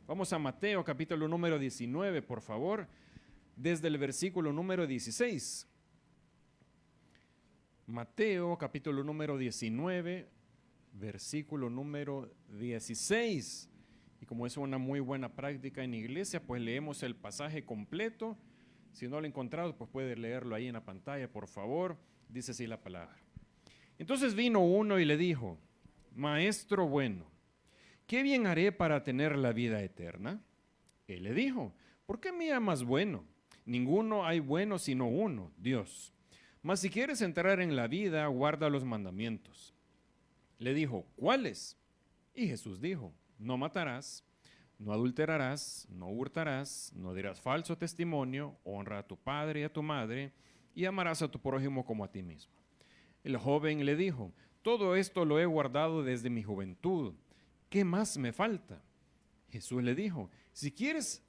Vamos a Mateo capítulo número 19, por favor, desde el versículo número 16. Mateo capítulo número 19, versículo número 16. Y como es una muy buena práctica en iglesia, pues leemos el pasaje completo. Si no lo he encontrado, pues puede leerlo ahí en la pantalla, por favor. Dice así la palabra. Entonces vino uno y le dijo: Maestro bueno, ¿qué bien haré para tener la vida eterna? Él le dijo: ¿por qué me llamas bueno? Ninguno hay bueno sino uno, Dios. Mas si quieres entrar en la vida, guarda los mandamientos. Le dijo: ¿cuáles? Y Jesús dijo: no matarás, no adulterarás, no hurtarás, no dirás falso testimonio, honra a tu padre y a tu madre, y amarás a tu prójimo como a ti mismo. El joven le dijo: todo esto lo he guardado desde mi juventud. ¿Qué más me falta? Jesús le dijo: si quieres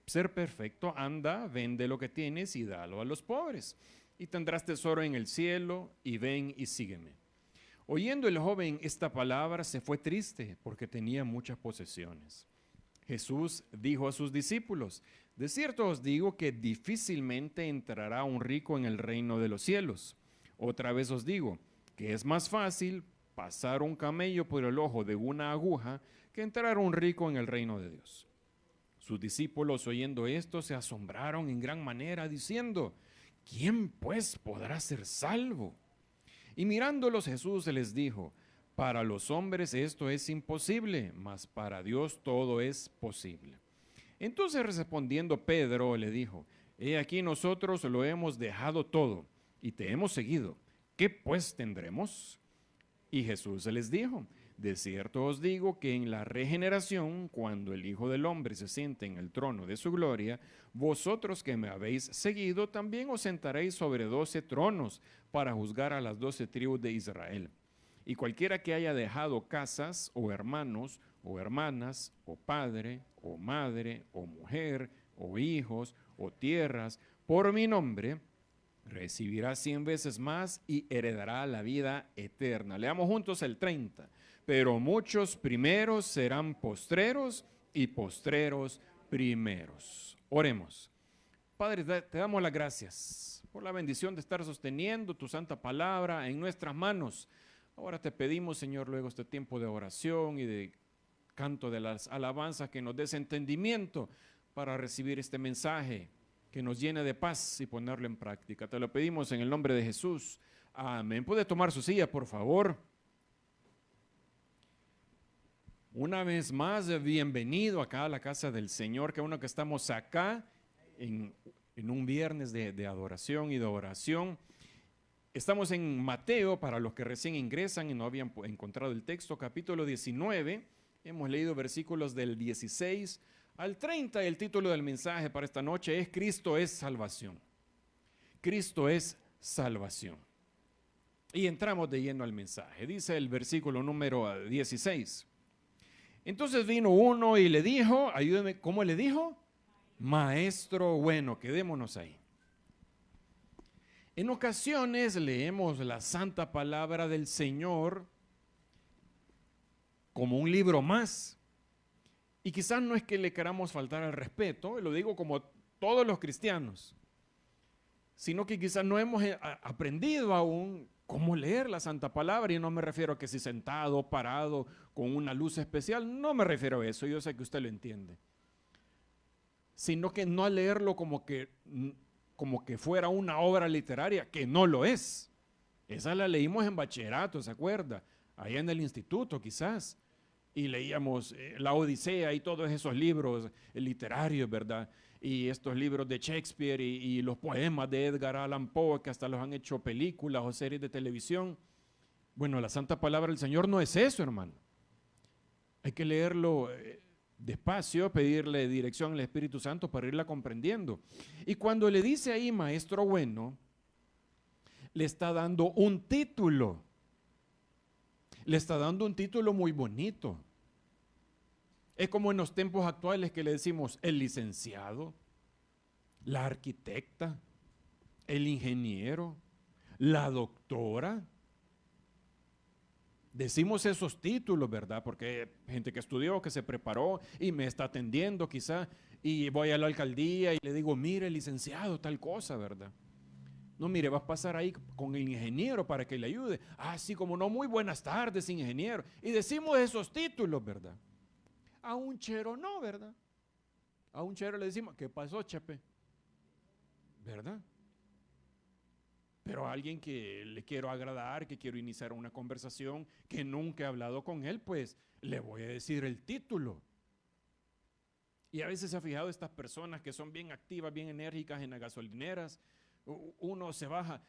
ser perfecto, anda, vende lo que tienes y dalo a los pobres, y tendrás tesoro en el cielo, y ven y sígueme. Oyendo el joven esta palabra, se fue triste, porque tenía muchas posesiones. Jesús dijo a sus discípulos: de cierto os digo que difícilmente entrará un rico en el reino de los cielos. Otra vez os digo que es más fácil pasar un camello por el ojo de una aguja que entrar un rico en el reino de Dios. Sus discípulos, oyendo esto, se asombraron en gran manera, diciendo: ¿quién pues podrá ser salvo? Y mirándolos, Jesús les dijo: para los hombres esto es imposible, mas para Dios todo es posible. Entonces, respondiendo Pedro, le dijo: he aquí, nosotros lo hemos dejado todo y te hemos seguido. ¿Qué pues tendremos? Y Jesús les dijo: de cierto os digo que en la regeneración, cuando el Hijo del Hombre se siente en el trono de su gloria, vosotros que me habéis seguido también os sentaréis sobre 12 tronos para juzgar a las 12 tribus de Israel. Y cualquiera que haya dejado casas, o hermanos, o hermanas, o padre, o madre, o mujer, o hijos, o tierras, por mi nombre, recibirá 100 veces más y heredará la vida eterna. Leamos juntos el 30. Pero muchos primeros serán postreros y postreros primeros. Oremos. Padre, te damos las gracias por la bendición de estar sosteniendo tu santa palabra en nuestras manos. Ahora te pedimos, Señor, luego este tiempo de oración y de canto de las alabanzas, que nos des entendimiento para recibir este mensaje, que nos llene de paz y ponerlo en práctica. Te lo pedimos en el nombre de Jesús. Amén. ¿Puede tomar su silla, por favor? Una vez más, bienvenido acá a la casa del Señor, que uno que estamos acá en un viernes de adoración y de oración. Estamos en Mateo, para los que recién ingresan y no habían encontrado el texto, capítulo 19. Hemos leído versículos del 16 al 30. El título del mensaje para esta noche es: Cristo es salvación. Cristo es salvación. Y entramos de lleno al mensaje. Dice el versículo número 16. Entonces vino uno y le dijo, ayúdeme, ¿cómo le dijo? Maestro bueno. Quedémonos ahí. En ocasiones leemos la santa palabra del Señor como un libro más. Y quizás no es que le queramos faltar al respeto, lo digo como todos los cristianos, sino que quizás no hemos aprendido aún cómo leer la santa palabra. Y no me refiero a que si sentado, parado, con una luz especial, no me refiero a eso, yo sé que usted lo entiende, sino que no a leerlo como que fuera una obra literaria, que no lo es. Esa la leímos en bachillerato, ¿se acuerda? Allá en el instituto quizás, y leíamos la Odisea y todos esos libros literarios, ¿verdad? Y estos libros de Shakespeare y los poemas de Edgar Allan Poe, que hasta los han hecho películas o series de televisión. Bueno, la santa palabra del Señor no es eso, hermano. Hay que leerlo despacio, pedirle dirección al Espíritu Santo para irla comprendiendo. Y cuando le dice ahí maestro bueno, le está dando un título. Le está dando un título muy bonito. Es como en los tiempos actuales que le decimos el licenciado, la arquitecta, el ingeniero, la doctora. Decimos esos títulos, ¿verdad? Porque gente que estudió, que se preparó y me está atendiendo quizá, y voy a la alcaldía y le digo, mire, licenciado, tal cosa, ¿verdad? No, mire, vas a pasar ahí con el ingeniero para que le ayude. Ah, sí, como no, muy buenas tardes, ingeniero. Y decimos esos títulos, ¿verdad? A un chero no, ¿verdad? A un chero le decimos, ¿qué pasó, Chepe? ¿Verdad? Pero a alguien que le quiero agradar, que quiero iniciar una conversación, que nunca he hablado con él, pues le voy a decir el título. Y a veces se ha fijado estas personas que son bien activas, bien enérgicas en las gasolineras. Uno se baja,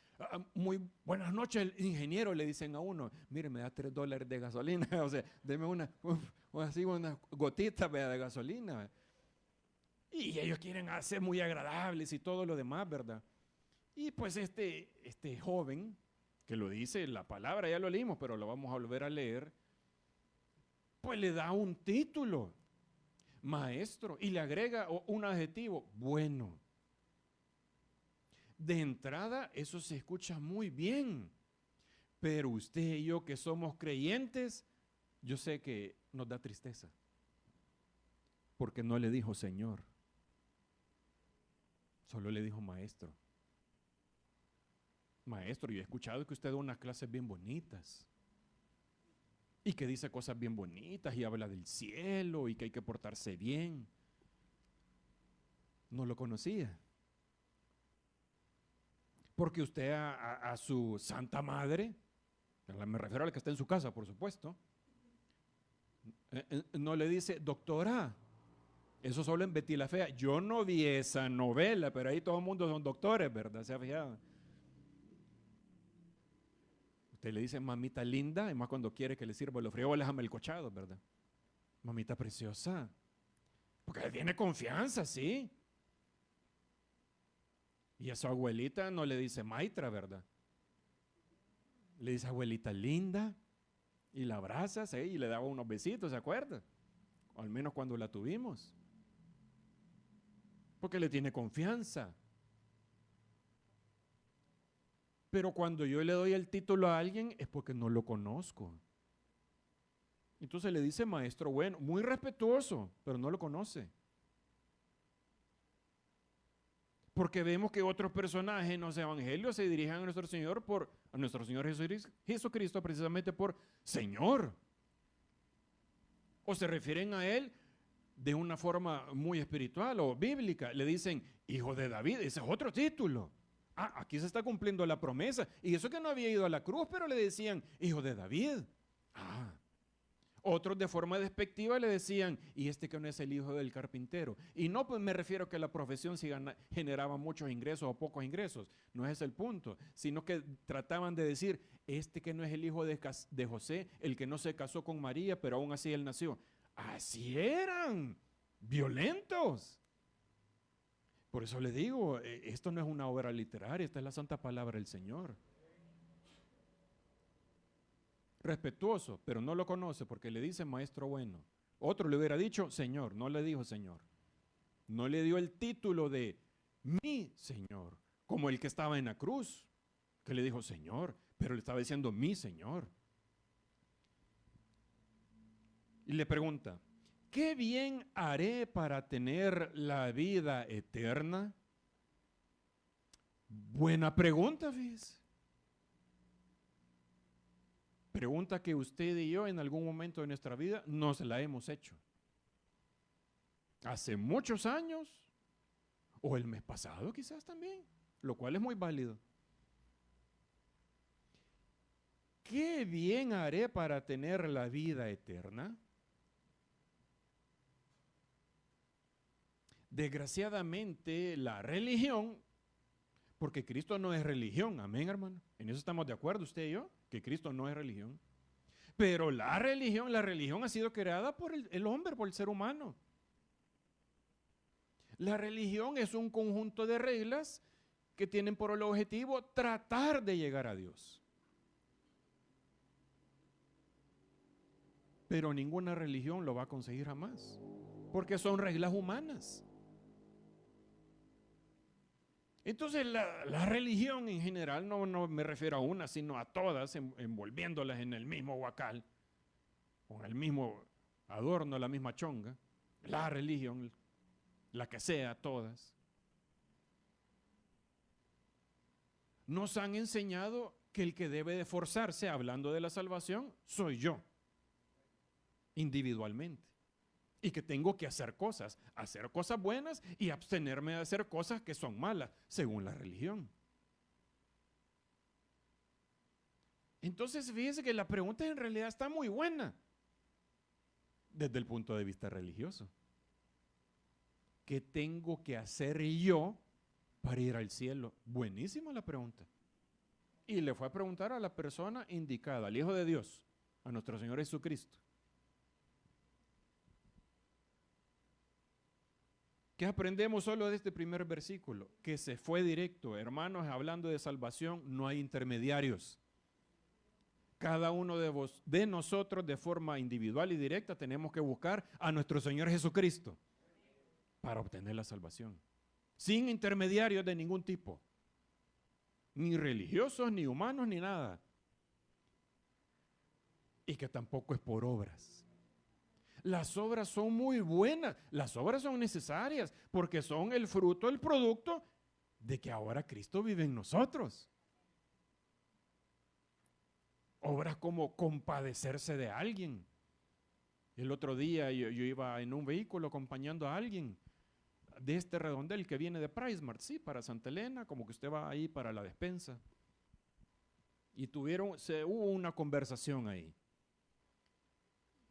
muy buenas noches, ingeniero, le dicen a uno, mire, me da $3 de gasolina, o sea, deme así unas gotitas de gasolina. Y ellos quieren ser muy agradables y todo lo demás, ¿verdad? Y pues este joven, que lo dice la palabra, ya lo leímos, pero lo vamos a volver a leer, pues le da un título, maestro, y le agrega un adjetivo, bueno. De entrada, eso se escucha muy bien, pero usted y yo que somos creyentes, yo sé que nos da tristeza, porque no le dijo Señor, solo le dijo maestro. Maestro, yo he escuchado que usted da unas clases bien bonitas y que dice cosas bien bonitas y habla del cielo y que hay que portarse bien. No lo conocía. Porque usted a su santa madre, me refiero a la que está en su casa, por supuesto, no le dice, doctora, eso solo en Betty la Fea. Yo no vi esa novela, pero ahí todo el mundo son doctores, ¿verdad? ¿Se ha fijado? Usted le dice mamita linda, y más cuando quiere que le sirva los frijoles amelcochados, ¿verdad? Mamita preciosa. Porque le tiene confianza, sí. Y a su abuelita no le dice maitra, ¿verdad? Le dice abuelita linda y la abraza, ¿sí? Y le daba unos besitos, ¿se acuerda? O al menos cuando la tuvimos. Porque le tiene confianza. Pero cuando yo le doy el título a alguien es porque no lo conozco. Entonces le dice maestro bueno, muy respetuoso, pero no lo conoce. Porque vemos que otros personajes en los evangelios se dirigen a nuestro Señor Jesucristo precisamente por Señor. O se refieren a Él de una forma muy espiritual o bíblica. Le dicen hijo de David, ese es otro título. Ah, aquí se está cumpliendo la promesa. Y eso que no había ido a la cruz, pero le decían hijo de David. Ah. Otros de forma despectiva le decían, y este que no es el hijo del carpintero. Y no pues me refiero a que la profesión sí generaba muchos ingresos o pocos ingresos, no es ese el punto, sino que trataban de decir, este que no es el hijo de José, el que no se casó con María, pero aún así él nació. Así eran, violentos. Por eso le digo, esto no es una obra literaria, esta es la santa palabra del Señor. Respetuoso, pero no lo conoce porque le dice maestro bueno. Otro le hubiera dicho Señor, no le dijo Señor. No le dio el título de mi Señor, como el que estaba en la cruz, que le dijo Señor, pero le estaba diciendo mi Señor. Y le pregunta, ¿qué bien haré para tener la vida eterna? Buena pregunta, fíjese. Pregunta que usted y yo en algún momento de nuestra vida nos la hemos hecho. Hace muchos años, o el mes pasado quizás también, lo cual es muy válido. ¿Qué bien haré para tener la vida eterna? Desgraciadamente, la religión, porque Cristo no es religión, amén, hermano. En eso estamos de acuerdo usted y yo, que Cristo no es religión. Pero la religión ha sido creada por el hombre, por el ser humano. La religión es un conjunto de reglas que tienen por el objetivo tratar de llegar a Dios. Pero ninguna religión lo va a conseguir jamás, porque son reglas humanas. Entonces la religión en general, no me refiero a una, sino a todas, envolviéndolas en el mismo huacal, con el mismo adorno, la misma chonga, la religión, la que sea, todas, nos han enseñado que el que debe de esforzarse, hablando de la salvación, soy yo, individualmente. Y que tengo que hacer cosas buenas y abstenerme de hacer cosas que son malas, según la religión. Entonces, fíjense que la pregunta en realidad está muy buena desde el punto de vista religioso. ¿Qué tengo que hacer yo para ir al cielo? Buenísima la pregunta. Y le fue a preguntar a la persona indicada, al Hijo de Dios, a nuestro Señor Jesucristo. ¿Qué aprendemos solo de este primer versículo? Que se fue directo. Hermanos, hablando de salvación, no hay intermediarios. Cada uno de nosotros, de forma individual y directa, tenemos que buscar a nuestro Señor Jesucristo para obtener la salvación. Sin intermediarios de ningún tipo. Ni religiosos, ni humanos, ni nada. Y que tampoco es por obras. Las obras son muy buenas, las obras son necesarias porque son el fruto, el producto de que ahora Cristo vive en nosotros. Obras como compadecerse de alguien. El otro día yo iba en un vehículo acompañando a alguien de este redondel que viene de PriceMart, sí, para Santa Elena, como que usted va ahí para la despensa. Y hubo una conversación ahí.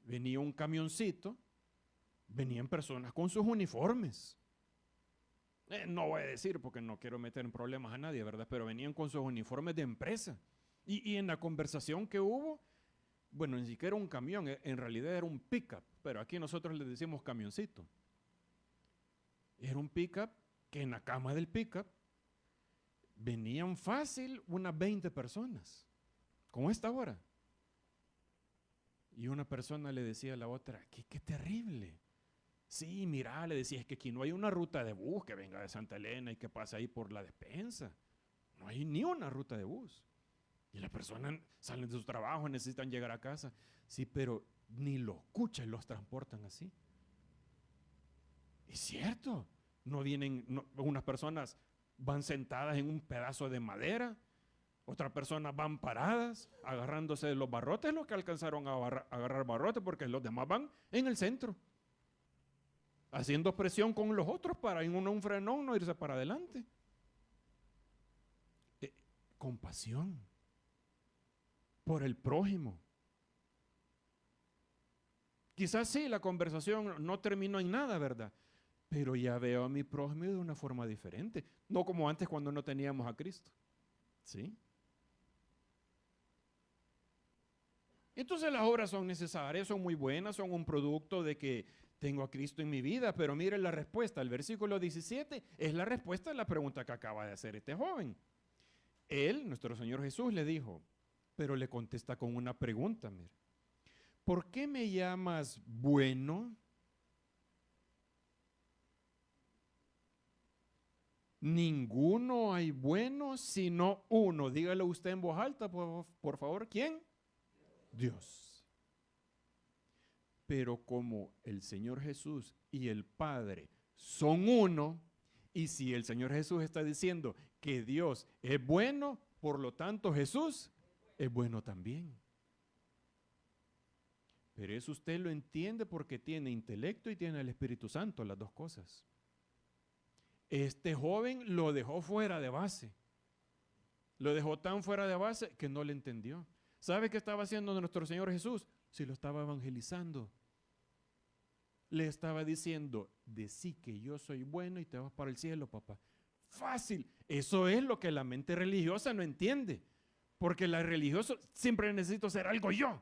Venía un camioncito, venían personas con sus uniformes. No voy a decir porque no quiero meter en problemas a nadie, ¿verdad? Pero venían con sus uniformes de empresa. Y en la conversación que hubo, bueno, ni siquiera un camión, en realidad era un pickup, pero aquí nosotros le decimos camioncito. Era un pickup que en la cama del pickup venían fácil unas 20 personas, como esta hora. Y una persona le decía a la otra, qué terrible. Sí, mira, le decía, es que aquí no hay una ruta de bus que venga de Santa Elena y que pase ahí por la despensa. No hay ni una ruta de bus. Y las personas salen de su trabajo, necesitan llegar a casa. Sí, pero ni los escuchan, los transportan así. Es cierto, unas personas van sentadas en un pedazo de madera, otras personas van paradas, agarrándose de los barrotes, los que alcanzaron a agarrar barrotes, porque los demás van en el centro, haciendo presión con los otros para en un frenón no irse para adelante. Compasión por el prójimo. Quizás sí, la conversación no terminó en nada, ¿verdad? Pero ya veo a mi prójimo de una forma diferente, no como antes cuando no teníamos a Cristo. ¿Sí? Entonces las obras son necesarias, son muy buenas, son un producto de que tengo a Cristo en mi vida, pero mire la respuesta, el versículo 17 es la respuesta a la pregunta que acaba de hacer este joven. Él, nuestro Señor Jesús, le dijo, pero le contesta con una pregunta, mire, ¿por qué me llamas bueno? Ninguno hay bueno sino uno. Dígalo usted en voz alta, por favor. ¿Quién? Dios. Pero como el Señor Jesús y el Padre son uno, y si el Señor Jesús está diciendo que Dios es bueno, por lo tanto Jesús es bueno también. Pero eso usted lo entiende porque tiene intelecto y tiene el Espíritu Santo, las dos cosas. Este joven lo dejó fuera de base. Lo dejó tan fuera de base que no le entendió. ¿Sabe qué estaba haciendo nuestro Señor Jesús? Sí, lo estaba evangelizando. Le estaba diciendo, decí que yo soy bueno y te vas para el cielo, papá. Fácil. Eso es lo que la mente religiosa no entiende. Porque la religiosa siempre necesito hacer algo yo.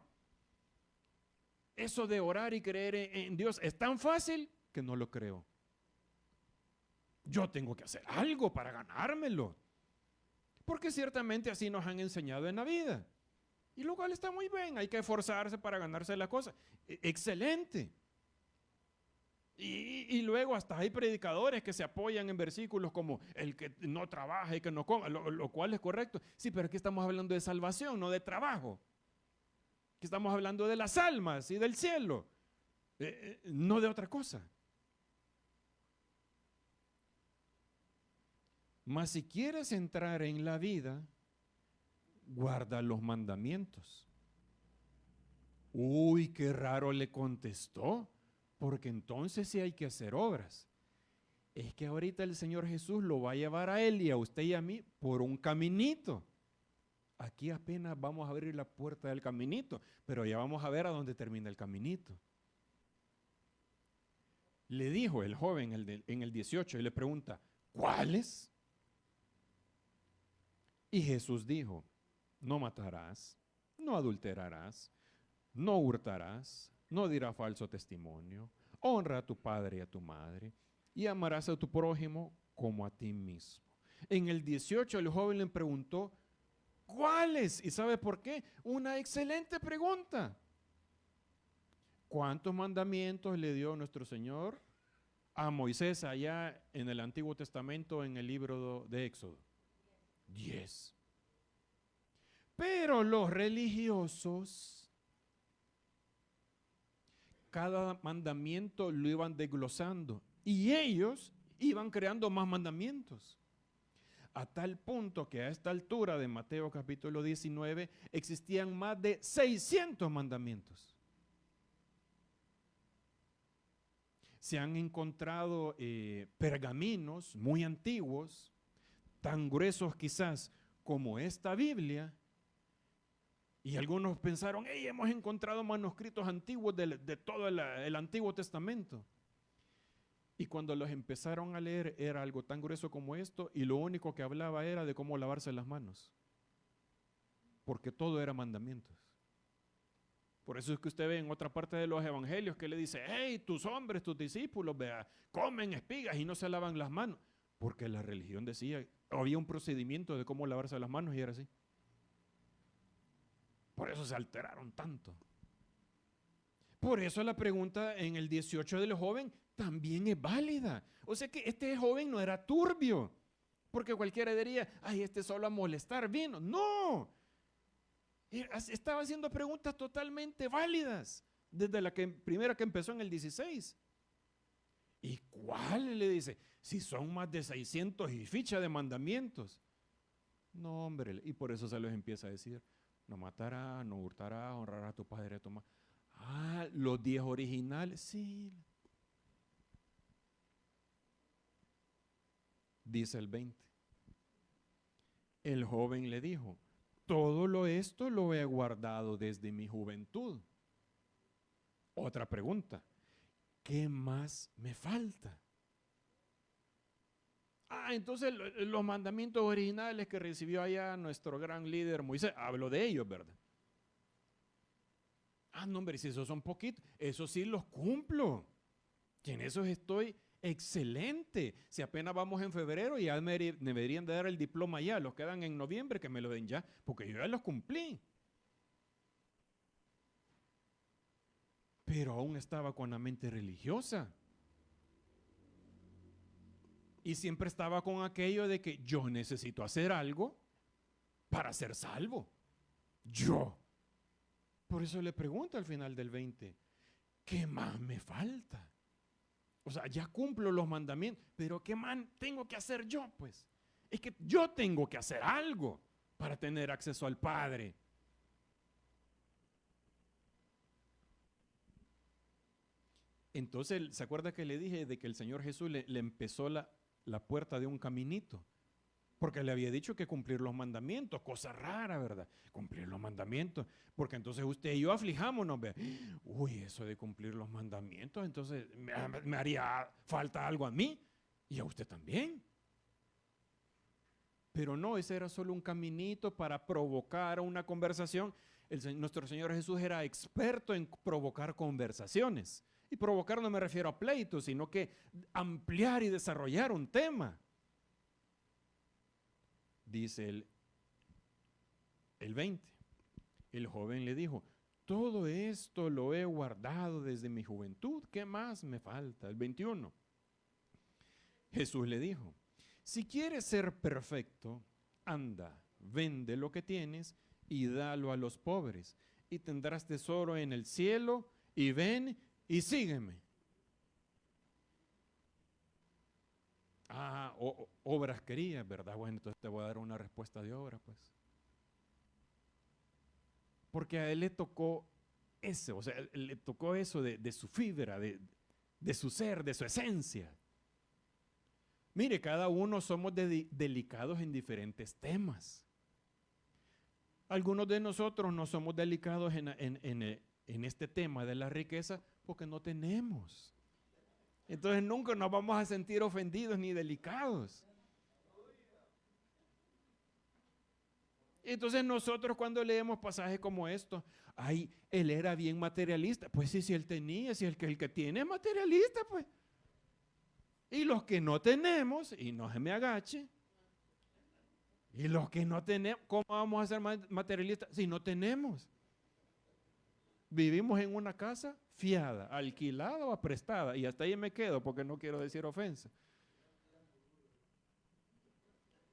Eso de orar y creer en Dios es tan fácil que no lo creo. Yo tengo que hacer algo para ganármelo. Porque ciertamente así nos han enseñado en la vida. Y lo cual está muy bien, hay que esforzarse para ganarse la cosa. Excelente. Y luego hasta hay predicadores que se apoyan en versículos como el que no trabaja y que no coma, lo cual es correcto. Sí, pero aquí estamos hablando de salvación, no de trabajo. Aquí estamos hablando de las almas y del cielo, no de otra cosa. Mas si quieres entrar en la vida, guarda los mandamientos. Uy, qué raro le contestó, porque entonces sí hay que hacer obras. Es que ahorita el Señor Jesús lo va a llevar a él y a usted y a mí por un caminito. Aquí apenas vamos a abrir la puerta del caminito, pero ya vamos a ver a dónde termina el caminito. Le dijo el joven en el 18 y le pregunta, ¿cuáles? Y Jesús dijo, no matarás, no adulterarás, no hurtarás, no dirás falso testimonio, honra a tu padre y a tu madre, y amarás a tu prójimo como a ti mismo. En el 18 el joven le preguntó, ¿cuáles? ¿Y sabe por qué? Una excelente pregunta. ¿Cuántos mandamientos le dio nuestro Señor a Moisés allá en el Antiguo Testamento en el libro de Éxodo? 10. Pero los religiosos, cada mandamiento lo iban desglosando y ellos iban creando más mandamientos. A tal punto que a esta altura de Mateo capítulo 19 existían más de 600 mandamientos. Se han encontrado pergaminos muy antiguos, tan gruesos quizás como esta Biblia, y algunos pensaron, hey, hemos encontrado manuscritos antiguos de todo el Antiguo Testamento. Y cuando los empezaron a leer era algo tan grueso como esto y lo único que hablaba era de cómo lavarse las manos. Porque todo era mandamientos. Por eso es que usted ve en otra parte de los evangelios que le dice, hey, tus hombres, tus discípulos, vea, comen espigas y no se lavan las manos. Porque la religión decía, había un procedimiento de cómo lavarse las manos y era así. Por eso se alteraron tanto. Por eso la pregunta en el 18 del joven también es válida. O sea que este joven no era turbio, porque cualquiera diría, ay, este solo a molestar vino. No, estaba haciendo preguntas totalmente válidas, desde la primera que empezó en el 16. ¿Y cuál? Le dice, si son más de 600 y ficha de mandamientos. No, hombre, y por eso se los empieza a decir, no matarás, no hurtarás, honrarás a tu padre y a tu madre. Ah, los 10 originales, sí. Dice el 20. El joven le dijo, todo esto lo he guardado desde mi juventud. Otra pregunta, ¿qué más me falta? Ah, entonces los mandamientos originales que recibió allá nuestro gran líder Moisés, hablo de ellos, ¿verdad? Ah, no, hombre, si esos son poquitos, esos sí los cumplo. Y en esos estoy excelente. Si apenas vamos en febrero, ya me deberían de dar el diploma ya. Los quedan en noviembre, que me lo den ya, porque yo ya los cumplí. Pero aún estaba con la mente religiosa. Y siempre estaba con aquello de que yo necesito hacer algo para ser salvo. Yo. Por eso le pregunto al final del 20, ¿qué más me falta? O sea, ya cumplo los mandamientos, pero ¿qué más tengo que hacer yo? Pues es que yo tengo que hacer algo para tener acceso al Padre. Entonces, ¿se acuerda que le dije de que el Señor Jesús le empezó la puerta de un caminito? Porque le había dicho que cumplir los mandamientos, cosa rara, ¿verdad? Cumplir los mandamientos, porque entonces usted y yo aflijámonos, ¿ve? Uy, eso de cumplir los mandamientos, entonces me haría falta algo a mí y a usted también. Pero no, ese era solo un caminito para provocar una conversación. Nuestro Señor Jesús era experto en provocar conversaciones. Y provocar no me refiero a pleitos, sino que ampliar y desarrollar un tema. Dice el 20. El joven le dijo, todo esto lo he guardado desde mi juventud. ¿Qué más me falta? El 21. Jesús le dijo, si quieres ser perfecto, anda, vende lo que tienes y dalo a los pobres, y tendrás tesoro en el cielo, y ven y sígueme. Obras querías, ¿verdad? Bueno, entonces te voy a dar una respuesta de obra, pues. Porque a él le tocó eso, o sea, le tocó eso de su fibra, de su ser, de su esencia. Mire, cada uno somos delicados en diferentes temas. Algunos de nosotros no somos delicados en este tema de la riqueza porque no tenemos. Entonces nunca nos vamos a sentir ofendidos ni delicados. Entonces nosotros cuando leemos pasajes como estos, ay, él era bien materialista. Pues sí, si él tenía, si el que tiene es materialista, pues. Y los que no tenemos, y no se me agache, y los que no tenemos, ¿cómo vamos a ser materialistas si no tenemos? Vivimos en una casa fiada, alquilada o prestada, y hasta ahí me quedo porque no quiero decir ofensa.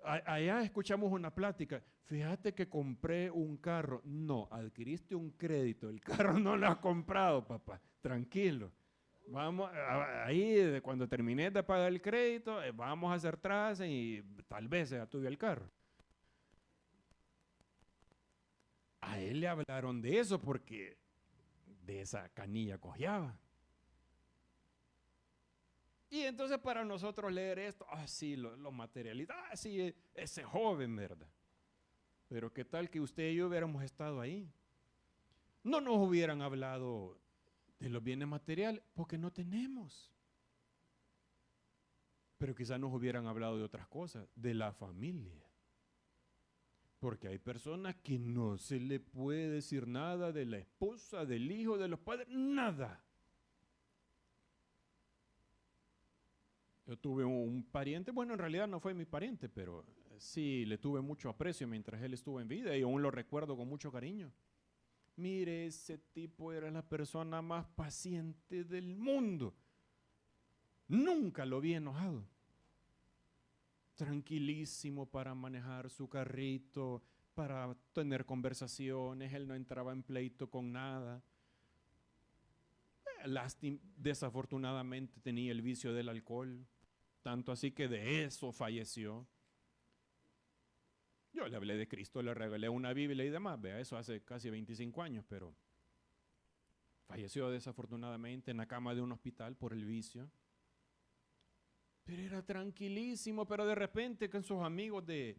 Allá escuchamos una plática, fíjate que compré un carro. No, adquiriste un crédito, el carro no lo has comprado, papá, tranquilo. Vamos, ahí cuando terminé de pagar el crédito, vamos a hacer trace y tal vez ya tuve el carro. A él le hablaron de eso porque de esa canilla cojeaba. Y entonces para nosotros leer esto, sí, lo materialista, sí, ese joven, ¿verdad? Pero qué tal que usted y yo hubiéramos estado ahí. No nos hubieran hablado de los bienes materiales porque no tenemos. Pero quizás nos hubieran hablado de otras cosas, de la familia. Porque hay personas que no se le puede decir nada de la esposa, del hijo, de los padres, nada. Yo tuve un pariente, bueno, en realidad no fue mi pariente, pero sí le tuve mucho aprecio mientras él estuvo en vida y aún lo recuerdo con mucho cariño. Mire, ese tipo era la persona más paciente del mundo. Nunca lo vi enojado. Tranquilísimo para manejar su carrito, para tener conversaciones, él no entraba en pleito con nada. Desafortunadamente tenía el vicio del alcohol, tanto así que de eso falleció. Yo le hablé de Cristo, le regalé una Biblia y demás, vea, eso hace casi 25 años, pero falleció desafortunadamente en la cama de un hospital por el vicio. Pero era tranquilísimo, pero de repente con sus amigos de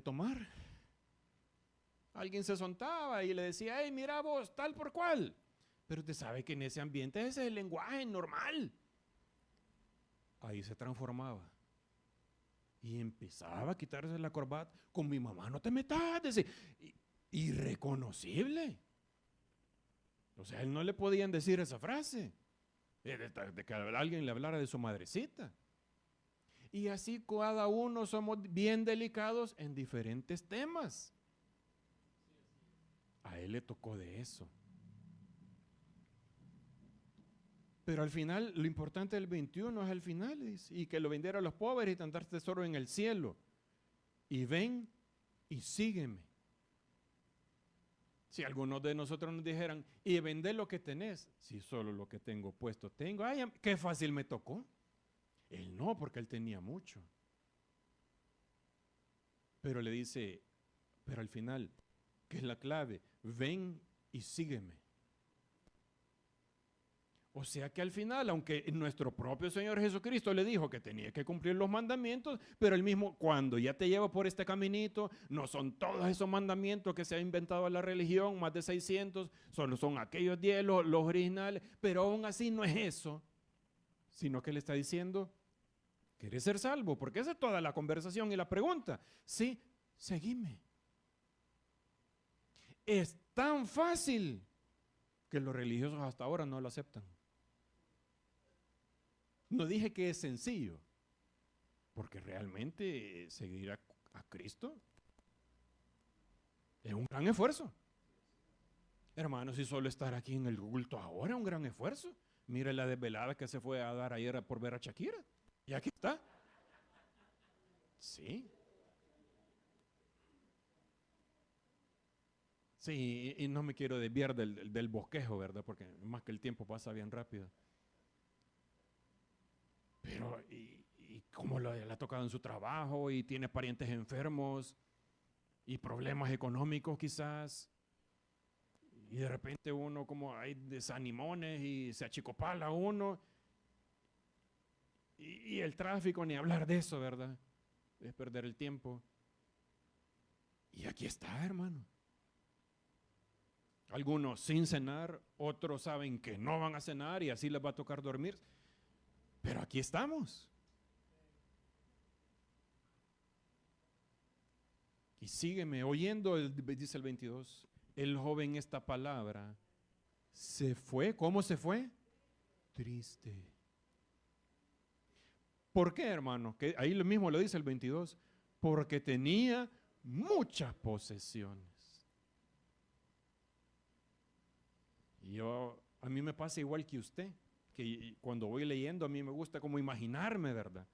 tomar, alguien se soltaba y le decía, hey, mira vos, tal por cual. Pero usted sabe que en ese ambiente ese es el lenguaje normal. Ahí se transformaba. Y empezaba a quitarse la corbata. Con mi mamá no te metas, decía. Irreconocible. O sea, a él no le podían decir esa frase. De que alguien le hablara de su madrecita. Y así cada uno somos bien delicados en diferentes temas. A él le tocó de eso. Pero al final, lo importante del 21 es el final, dice, y que lo vendiera a los pobres y tendrás tesoro en el cielo. Y ven y sígueme. Si algunos de nosotros nos dijeran, y vende lo que tenés, si solo lo que tengo puesto tengo, ay, qué fácil me tocó. Él no, porque él tenía mucho. Pero le dice, pero al final, ¿qué es la clave? Ven y sígueme. O sea que al final, aunque nuestro propio Señor Jesucristo le dijo que tenía que cumplir los mandamientos, pero él mismo cuando ya te lleva por este caminito, no son todos esos mandamientos que se ha inventado la religión, más de 600, solo son aquellos 10 los originales, pero aún así no es eso, sino que le está diciendo, ¿quieres ser salvo? Porque esa es toda la conversación y la pregunta. Sí, seguime. Es tan fácil que los religiosos hasta ahora no lo aceptan. No dije que es sencillo, porque realmente seguir a Cristo es un gran esfuerzo. Hermano, si solo estar aquí en el culto ahora es un gran esfuerzo. Mire la desvelada que se fue a dar ayer por ver a Shakira. Y aquí está. Sí. Sí, y no me quiero desviar del bosquejo, ¿verdad? Porque más que el tiempo pasa bien rápido. Pero, y cómo le ha tocado en su trabajo y tiene parientes enfermos y problemas económicos quizás. Y de repente uno como hay desanimones y se achicopala uno. Y el tráfico, ni hablar de eso, ¿verdad? Es perder el tiempo. Y aquí está, hermano. Algunos sin cenar, otros saben que no van a cenar y así les va a tocar dormir. Pero aquí estamos. Y sígueme oyendo, dice el 22. El joven esta palabra se fue. ¿Cómo se fue? Triste. ¿Por qué, hermano? Que ahí lo mismo lo dice el 22. Porque tenía muchas posesiones. Y a mí me pasa igual que usted, que cuando voy leyendo a mí me gusta como imaginarme, ¿verdad?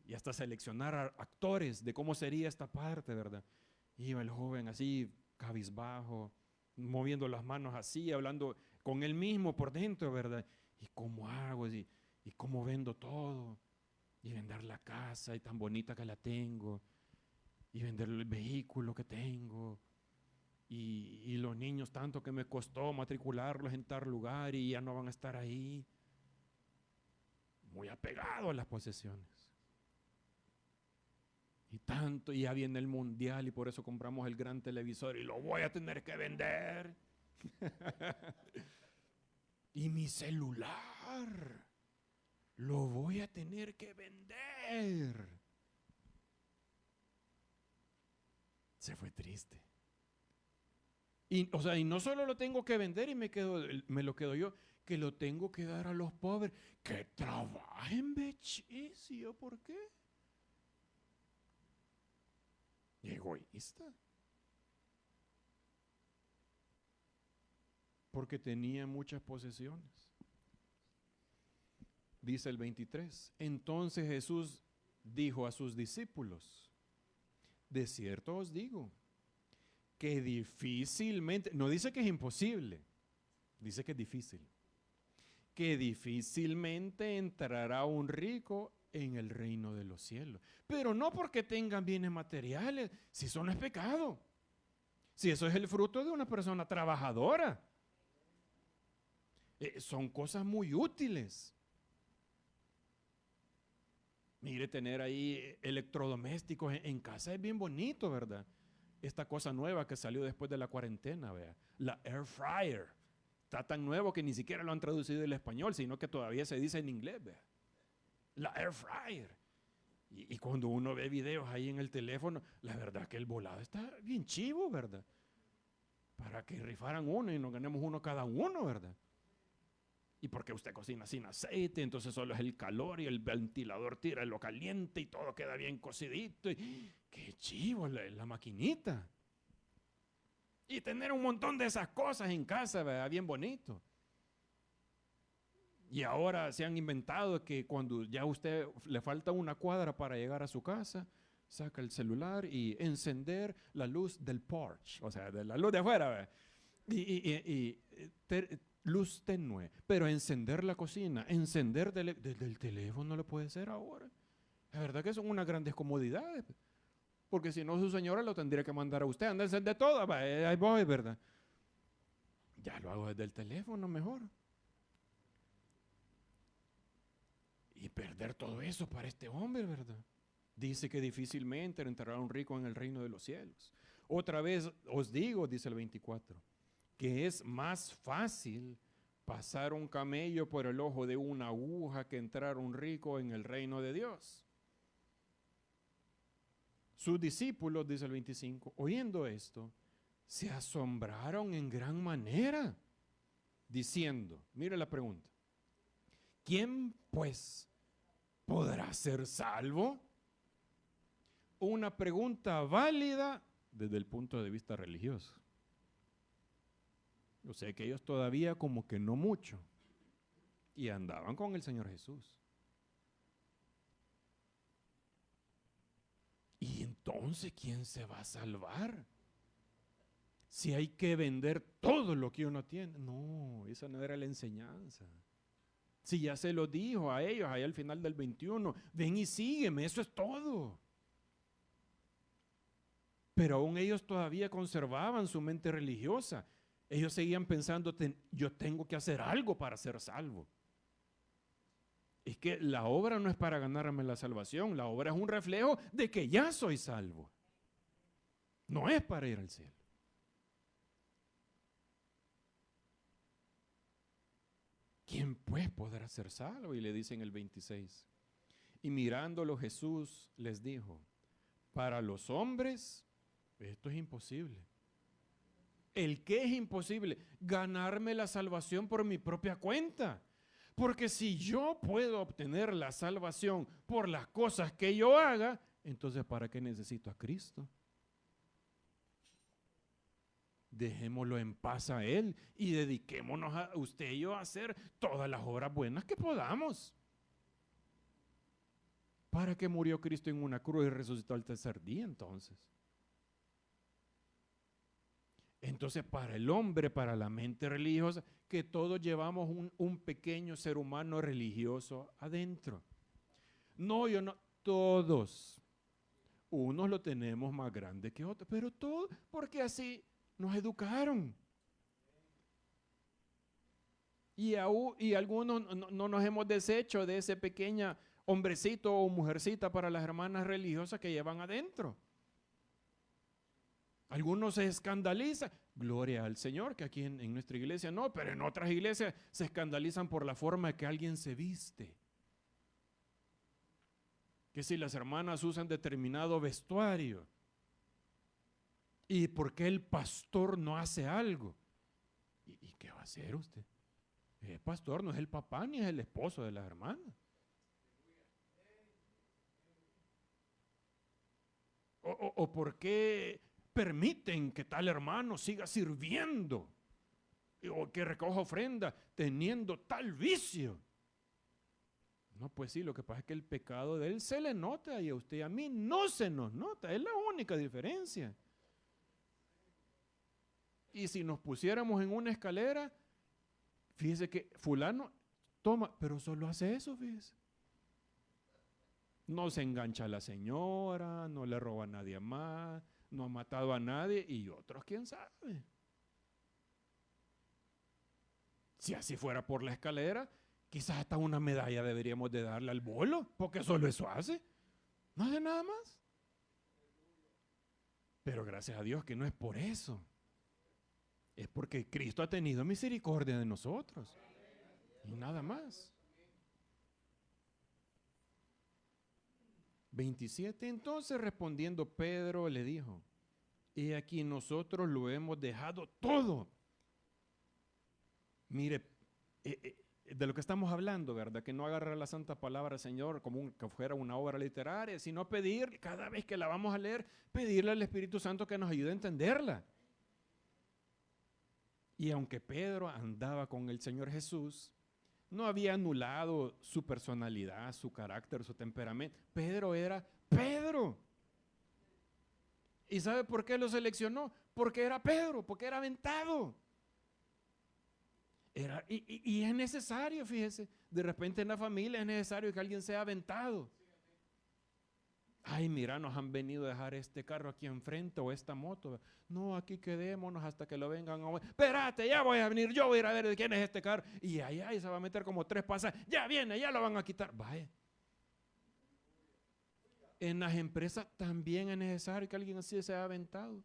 Y hasta seleccionar actores de cómo sería esta parte, ¿verdad? Iba el joven así, cabizbajo, moviendo las manos así, hablando con él mismo por dentro, ¿verdad? ¿Y cómo hago? ¿Y cómo vendo todo? Y vender la casa y tan bonita que la tengo. Y vender el vehículo que tengo. Y los niños tanto que me costó matricularlos en tal lugar y ya no van a estar ahí. Muy apegado a las posesiones. Y tanto, y ya viene el mundial y por eso compramos el gran televisor y lo voy a tener que vender. Y mi celular lo voy a tener que vender. Se fue triste. Y, o sea, y no solo lo tengo que vender y me lo quedo yo, que lo tengo que dar a los pobres. Que trabajen, bechicio, ¿por qué? Egoísta. Porque tenía muchas posesiones. Dice el 23. Entonces Jesús dijo a sus discípulos, de cierto os digo, que difícilmente, no dice que es imposible, dice que es difícil, que difícilmente entrará un rico en el reino de los cielos. Pero no porque tengan bienes materiales, si eso no es pecado, si eso es el fruto de una persona trabajadora. Son cosas muy útiles. Mire, tener ahí electrodomésticos en casa es bien bonito, ¿verdad? Esta cosa nueva que salió después de la cuarentena, vea, la air fryer. Está tan nuevo que ni siquiera lo han traducido al español, sino que todavía se dice en inglés, vea. La air fryer. Y cuando uno ve videos ahí en el teléfono, la verdad que el volado está bien chivo, ¿verdad? Para que rifaran uno y nos ganemos uno cada uno, ¿verdad? Y porque usted cocina sin aceite, entonces solo es el calor y el ventilador tira lo caliente y todo queda bien cocidito. Y, ¡qué chivo la maquinita! Y tener un montón de esas cosas en casa, ¿verdad? Bien bonito. Y ahora se han inventado que cuando ya a usted le falta una cuadra para llegar a su casa, saca el celular y encender la luz del porch, o sea, de la luz de afuera, ¿verdad? Luz tenue, pero encender la cocina, encender desde el teléfono lo puede hacer ahora. La verdad que son unas grandes comodidades, porque si no su señora lo tendría que mandar a usted, anda a encender todo, ahí voy, ¿verdad? Ya lo hago desde el teléfono mejor. Y perder todo eso para este hombre, ¿verdad? Dice que difícilmente entrará un rico en el reino de los cielos. Otra vez os digo, dice el 24, que es más fácil pasar un camello por el ojo de una aguja que entrar un rico en el reino de Dios. Sus discípulos, dice el 25, oyendo esto, se asombraron en gran manera, diciendo, mire la pregunta, ¿quién pues podrá ser salvo? Una pregunta válida desde el punto de vista religioso. Yo sé que ellos todavía como que no mucho. Y andaban con el Señor Jesús. Y entonces, ¿quién se va a salvar? Si hay que vender todo lo que uno tiene. No, esa no era la enseñanza. Si ya se lo dijo a ellos ahí al final del 21, ven y sígueme, eso es todo. Pero aún ellos todavía conservaban su mente religiosa. Ellos seguían pensando, yo tengo que hacer algo para ser salvo. Es que la obra no es para ganarme la salvación, la obra es un reflejo de que ya soy salvo. No es para ir al cielo. ¿Quién pues podrá ser salvo? Y le dice en el 26. Y mirándolo Jesús les dijo, para los hombres esto es imposible. ¿El qué es imposible? Ganarme la salvación por mi propia cuenta. Porque si yo puedo obtener la salvación por las cosas que yo haga, entonces ¿para qué necesito a Cristo? Dejémoslo en paz a Él y dediquémonos a usted y yo a hacer todas las obras buenas que podamos. ¿Para qué murió Cristo en una cruz y resucitó al tercer día entonces? Entonces, para el hombre, para la mente religiosa, que todos llevamos un pequeño ser humano religioso adentro. No, yo no, todos. Unos lo tenemos más grande que otros, pero todos, porque así nos educaron. Y algunos no nos hemos deshecho de ese pequeño hombrecito o mujercita para las hermanas religiosas que llevan adentro. Algunos se escandalizan, gloria al Señor, que aquí en nuestra iglesia no, pero en otras iglesias se escandalizan por la forma que alguien se viste. Que si las hermanas usan determinado vestuario y por qué el pastor no hace algo. ¿Y qué va a hacer usted? El pastor no es el papá ni es el esposo de las hermanas. O por qué permiten que tal hermano siga sirviendo o que recoja ofrenda teniendo tal vicio. No, pues sí, lo que pasa es que el pecado de él se le nota y a usted y a mí no se nos nota, es la única diferencia. Y si nos pusiéramos en una escalera, fíjese que fulano toma, pero solo hace eso, fíjese. No se engancha a la señora, no le roba a nadie más, no ha matado a nadie y otros, quién sabe. Si así fuera por la escalera, quizás hasta una medalla deberíamos de darle al bolo, porque solo eso hace. No hace nada más. Pero gracias a Dios que no es por eso. Es porque Cristo ha tenido misericordia de nosotros. Y nada más. 27. Entonces respondiendo Pedro le dijo, he aquí nosotros lo hemos dejado todo. Mire, de lo que estamos hablando, ¿verdad? Que no agarrar la santa palabra del Señor como que fuera una obra literaria, sino pedir, cada vez que la vamos a leer, pedirle al Espíritu Santo que nos ayude a entenderla. Y aunque Pedro andaba con el Señor Jesús, no había anulado su personalidad, su carácter, su temperamento. Pedro era Pedro. ¿Y sabe por qué lo seleccionó? Porque era Pedro, porque era aventado. Y es necesario, fíjese, de repente en la familia es necesario que alguien sea aventado. Ay, mira, nos han venido a dejar este carro aquí enfrente o esta moto. No, aquí quedémonos hasta que lo vengan a... Espérate, ya voy a venir, yo voy a ir a ver de quién es este carro. Y ahí se va a meter como 3 pasas. Ya viene, ya lo van a quitar. Vaya. En las empresas también es necesario que alguien así sea aventado.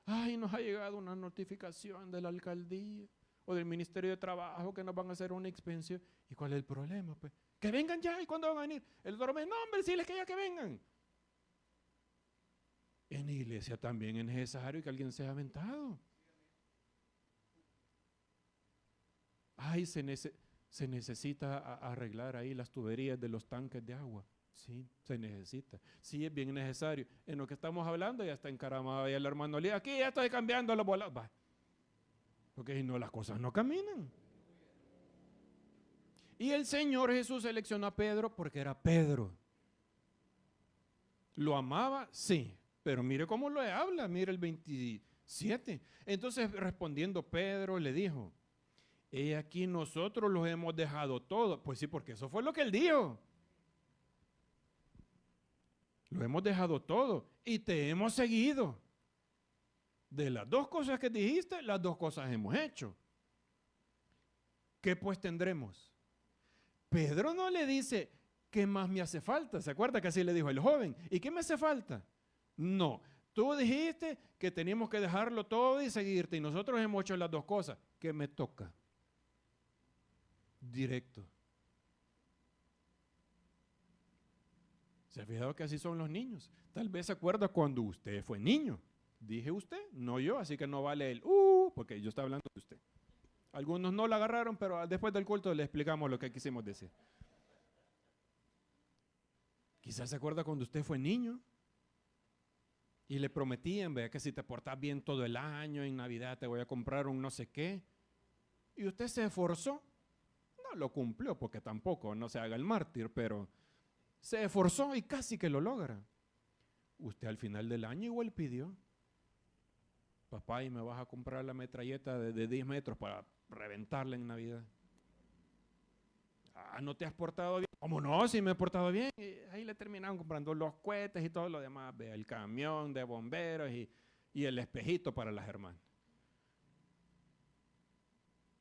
Ay, nos ha llegado una notificación de la alcaldía o del Ministerio de Trabajo que nos van a hacer una expensión. ¿Y cuál es el problema? Pues que vengan ya. ¿Y cuándo van a venir? El otro mes, no, hombre, decirles que ya que vengan. En la iglesia también es necesario que alguien sea aventado. Ay, se necesita arreglar ahí las tuberías de los tanques de agua. Sí, se necesita. Sí, es bien necesario. En lo que estamos hablando ya está encaramado ahí el hermano Lía. Aquí ya estoy cambiando los volados. Va. porque si no las cosas no caminan. Y el Señor Jesús seleccionó a Pedro porque era Pedro. ¿Lo amaba? Sí, pero mire cómo lo habla, mire el 27. Entonces respondiendo Pedro le dijo, he aquí nosotros los hemos dejado todo. Pues sí, porque eso fue lo que él dijo. Lo hemos dejado todo y te hemos seguido. De las dos cosas que dijiste, las dos cosas hemos hecho. ¿Qué pues tendremos? Pedro no le dice, ¿qué más me hace falta? ¿Se acuerda que así le dijo el joven? ¿Y qué me hace falta? No, tú dijiste que teníamos que dejarlo todo y seguirte y nosotros hemos hecho las dos cosas. ¿Qué me toca? Directo. ¿Se ha fijado que así son los niños? Tal vez se acuerda cuando usted fue niño. Dije usted, no yo, así que no vale el porque yo estaba hablando de usted. Algunos no lo agarraron, pero después del culto le explicamos lo que quisimos decir. Quizás se acuerda cuando usted fue niño y le prometían, vea, que si te portas bien todo el año, en Navidad te voy a comprar un no sé qué. Y usted se esforzó. No lo cumplió porque tampoco, no se haga el mártir, pero se esforzó y casi que lo logra. Usted al final del año igual pidió. Papá, ¿y me vas a comprar la metralleta de 10 metros para reventarla en Navidad? Ah, ¿no te has portado bien? ¿Cómo no? Si me he portado bien. Y ahí le terminaron comprando los cohetes y todo lo demás. Ve, el camión de bomberos y el espejito para las hermanas.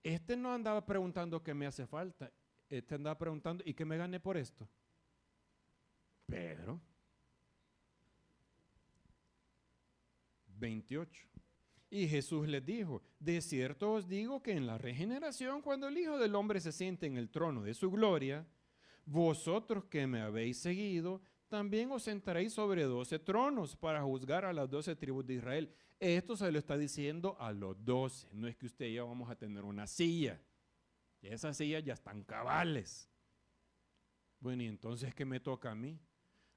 Este no andaba preguntando qué me hace falta. Este andaba preguntando, ¿y qué me gané por esto? Pedro. 28. Y Jesús les dijo, de cierto os digo que en la regeneración, cuando el Hijo del Hombre se siente en el trono de su gloria, vosotros que me habéis seguido, también os sentaréis sobre 12 tronos para juzgar a las 12 tribus de Israel. Esto se lo está diciendo a los 12. No es que usted y yo vamos a tener una silla. Esas sillas ya están cabales. Bueno, ¿y entonces qué me toca a mí?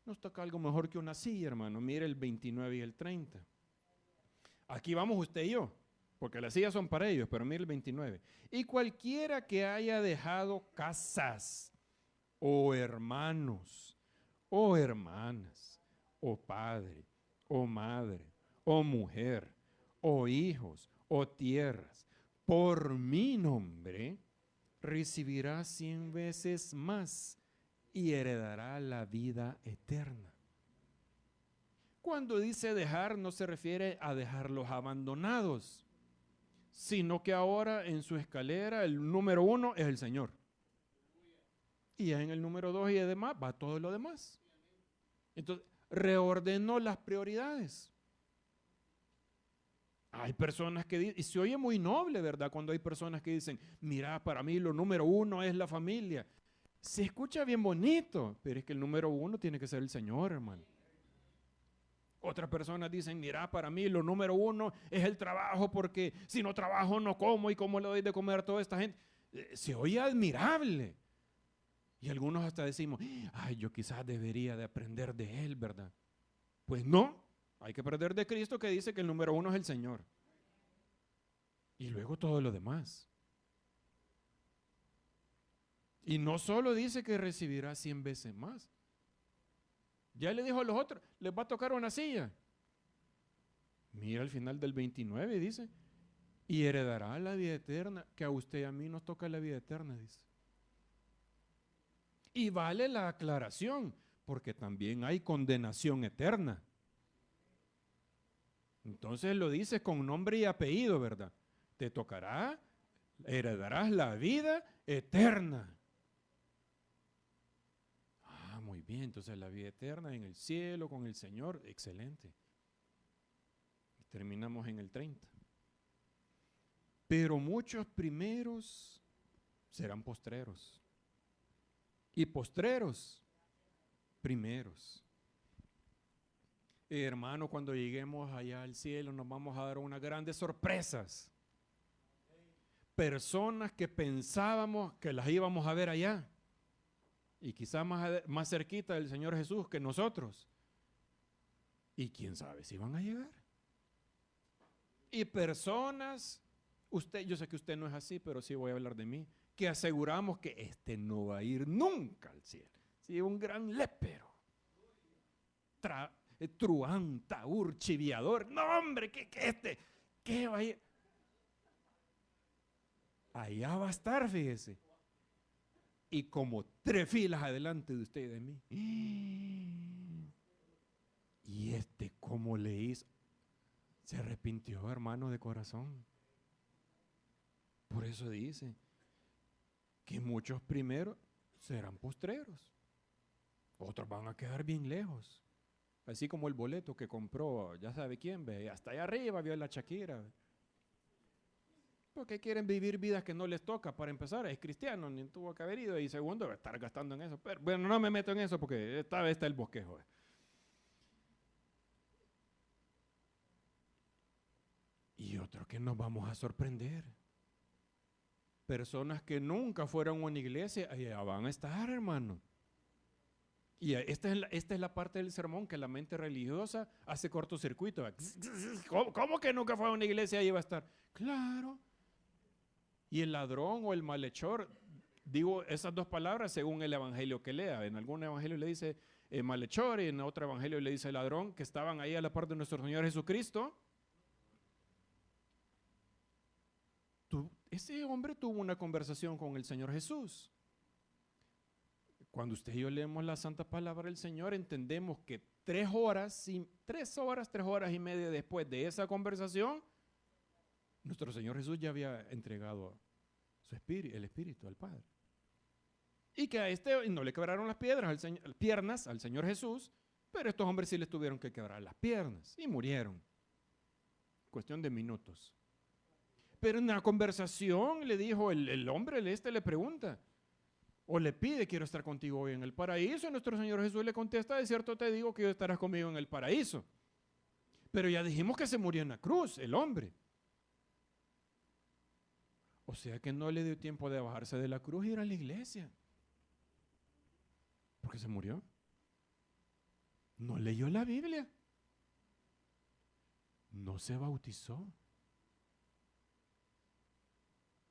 Nos toca algo mejor que una silla, hermano. Mire el 29 y el 30. Aquí vamos usted y yo, porque las sillas son para ellos, pero mire el 29. Y cualquiera que haya dejado casas, o hermanos, o hermanas, o padre, o madre, o mujer, o hijos, o tierras, por mi nombre, recibirá 100 veces más y heredará la vida eterna. Cuando dice dejar, no se refiere a dejarlos abandonados, sino que ahora en su escalera el número 1 es el Señor. Y ya en el número 2 y demás va todo lo demás. Entonces, reordenó las prioridades. Hay personas que dicen, y se oye muy noble, ¿verdad? Cuando hay personas que dicen, mira, para mí lo número 1 es la familia. Se escucha bien bonito, pero es que el número 1 tiene que ser el Señor, hermano. Otras personas dicen, mira, para mí lo número 1 es el trabajo, porque si no trabajo no como, y cómo le doy de comer a toda esta gente. Se oye admirable. Y algunos hasta decimos, ay, yo quizás debería de aprender de él, ¿verdad? Pues no, hay que aprender de Cristo, que dice que el número 1 es el Señor. Y luego todo lo demás. Y no solo dice que recibirá 100 veces más. Ya le dijo a los otros, les va a tocar una silla. Mira al final del 29 dice, y heredará la vida eterna, que a usted y a mí nos toca la vida eterna, dice. Y vale la aclaración, porque también hay condenación eterna. Entonces lo dice con nombre y apellido, ¿verdad? Te tocará, heredarás la vida eterna. Muy bien, entonces la vida eterna en el cielo con el Señor, excelente. Y terminamos en el 30. Pero muchos primeros serán postreros. Y postreros, primeros. Hermano, cuando lleguemos allá al cielo nos vamos a dar unas grandes sorpresas. Personas que pensábamos que las íbamos a ver allá. Y quizás más cerquita del Señor Jesús que nosotros. Y quién sabe si van a llegar. Y personas Usted, yo sé que usted no es así, pero sí voy a hablar de mí, que aseguramos que este no va a ir nunca al cielo. Sí, un gran lépero. Truán, taur, chiviador. No, hombre, ¿qué va a ir? Allá va a estar, fíjese. Y como 3 filas adelante de usted y de mí. Y ¿cómo le hizo? Se arrepintió, hermano, de corazón. Por eso dice que muchos primeros serán postreros. Otros van a quedar bien lejos. Así como el boleto que compró, ya sabe quién, ve, hasta allá arriba vio la Shakira. Porque quieren vivir vidas que no les toca. Para empezar, es cristiano, ni tuvo que haber ido. Y segundo, va a estar gastando en eso. Pero bueno, no me meto en eso porque esta vez está el bosquejo. Y otro que nos vamos a sorprender. Personas que nunca fueron a una iglesia, allá van a estar, hermano. Y esta es la parte del sermón que la mente religiosa hace cortocircuito. ¿Cómo que nunca fue a una iglesia y iba a estar? Claro. Y el ladrón o el malhechor, digo esas 2 palabras según el evangelio que lea. En algún evangelio le dice malhechor y en otro evangelio le dice ladrón, que estaban ahí a la par de nuestro Señor Jesucristo. Ese hombre tuvo una conversación con el Señor Jesús. Cuando usted y yo leemos la santa palabra del Señor, entendemos que 3 horas y media después de esa conversación, nuestro Señor Jesús ya había entregado el Espíritu al Padre. Y que a no le quebraron las piernas al Señor Jesús, pero estos hombres sí les tuvieron que quebrar las piernas y murieron. Cuestión de minutos. Pero en la conversación le dijo el hombre, le pregunta, o le pide, quiero estar contigo hoy en el paraíso. Y nuestro Señor Jesús le contesta, de cierto te digo que hoy estarás conmigo en el paraíso. Pero ya dijimos que se murió en la cruz, el hombre. O sea que no le dio tiempo de bajarse de la cruz y ir a la iglesia. Porque se murió. No leyó la Biblia. No se bautizó.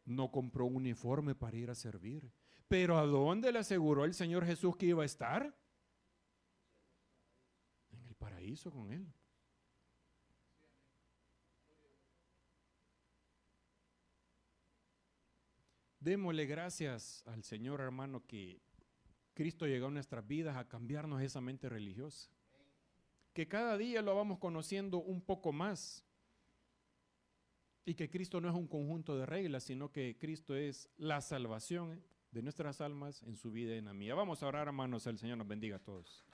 No compró un uniforme para ir a servir. Pero ¿a dónde le aseguró el Señor Jesús que iba a estar? En el paraíso con Él. Démosle gracias al Señor, hermano, que Cristo llegó a nuestras vidas a cambiarnos esa mente religiosa. Que cada día lo vamos conociendo un poco más. Y que Cristo no es un conjunto de reglas, sino que Cristo es la salvación de nuestras almas en su vida y en la mía. Vamos a orar, hermanos, el Señor nos bendiga a todos.